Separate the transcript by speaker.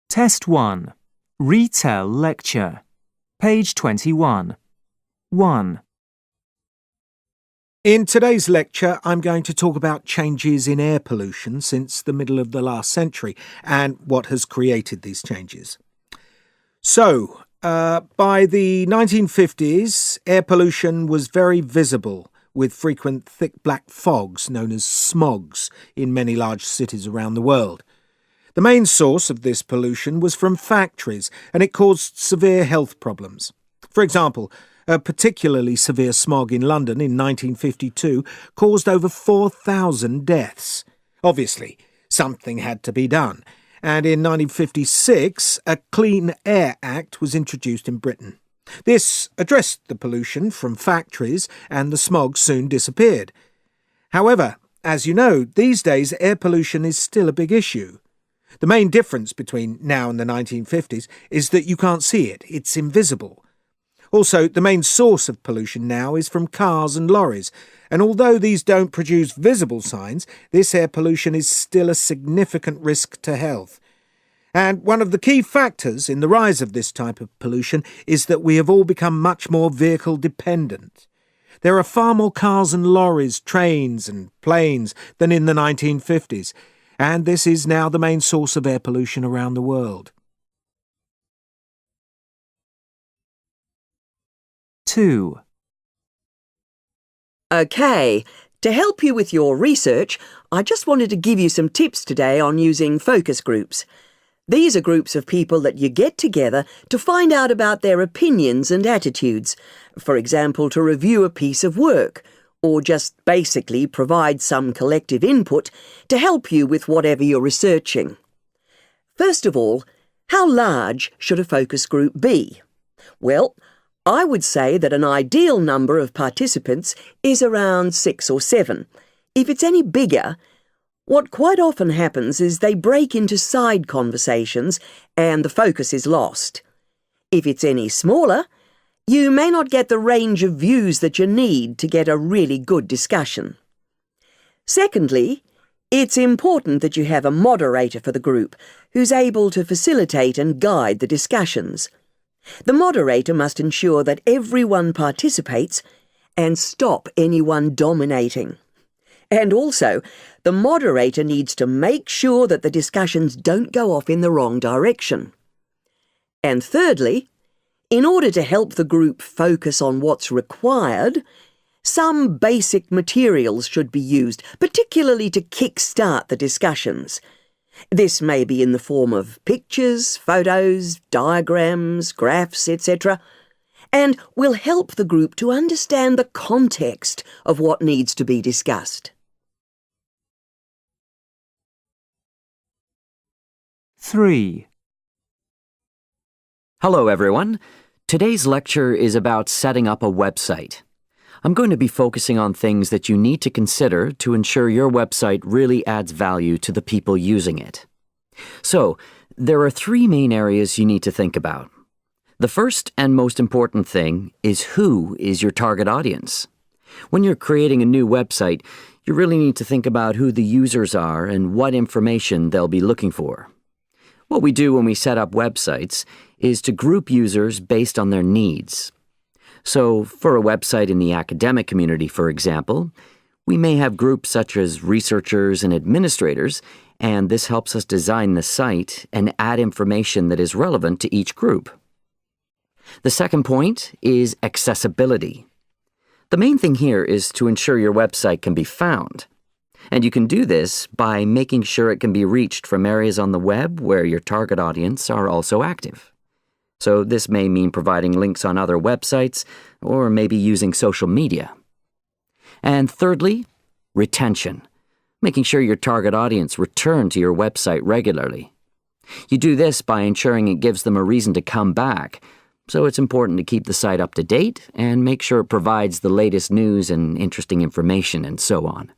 Speaker 1: Test 1. Retell lecture. Page 21. 1.
Speaker 2: In today's lecture, I'm going to talk about changes in air pollution since the middle of the last century and what has created these changes. So, by the 1950s, air pollution was very visible, with frequent thick black fogs known as smogs in many large cities around the world. The main source of this pollution was from factories, and it caused severe health problems. For example, a particularly severe smog in London in 1952 caused over 4,000 deaths. Obviously, something had to be done, and in 1956 a Clean Air Act was introduced in Britain. This addressed the pollution from factories, and the smog soon disappeared. However, as you know, these days air pollution is still a big issue. The main difference between now and the 1950s is that you can't see it, it's invisible. Also, the main source of pollution now is from cars and lorries, and although these don't produce visible signs, this air pollution is still a significant risk to health. And one of the key factors in the rise of this type of pollution is that we have all become much more vehicle dependent. There are far more cars and lorries, trains and planes than in the 1950s, and this is now the main source of air pollution around the world.
Speaker 1: 2.
Speaker 3: OK, to help you with your research, I just wanted to give you some tips today on using focus groups. These are groups of people that you get together to find out about their opinions and attitudes, for example, to review a piece of work, or just basically provide some collective input to help you with whatever you're researching. First of all, how large should a focus group be? Well, I would say that an ideal number of participants is around 6 or 7. If it's any bigger, what quite often happens is they break into side conversations and the focus is lost. If it's any smaller, you may not get the range of views that you need to get a really good discussion. Secondly, it's important that you have a moderator for the group who's able to facilitate and guide the discussions. The moderator must ensure that everyone participates and stop anyone dominating. And also, the moderator needs to make sure that the discussions don't go off in the wrong direction. And thirdly, in order to help the group focus on what's required, some basic materials should be used, particularly to kick-start the discussions. This may be in the form of pictures, photos, diagrams, graphs, etc., and will help the group to understand the context of what needs to be discussed.
Speaker 1: 3.
Speaker 4: Hello everyone. Today's lecture is about setting up a website. I'm going to be focusing on things that you need to consider to ensure your website really adds value to the people using it. So, there are 3 main areas you need to think about. The first and most important thing is who is your target audience. When you're creating a new website, you really need to think about who the users are and what information they'll be looking for. What we do when we set up websites is to group users based on their needs. So, for a website in the academic community, for example, we may have groups such as researchers and administrators, and this helps us design the site and add information that is relevant to each group. The second point is accessibility. The main thing here is to ensure your website can be found. And you can do this by making sure it can be reached from areas on the web where your target audience are also active. So this may mean providing links on other websites, or maybe using social media. And thirdly, retention. Making sure your target audience return to your website regularly. You do this by ensuring it gives them a reason to come back, so it's important to keep the site up to date and make sure it provides the latest news and interesting information and so on.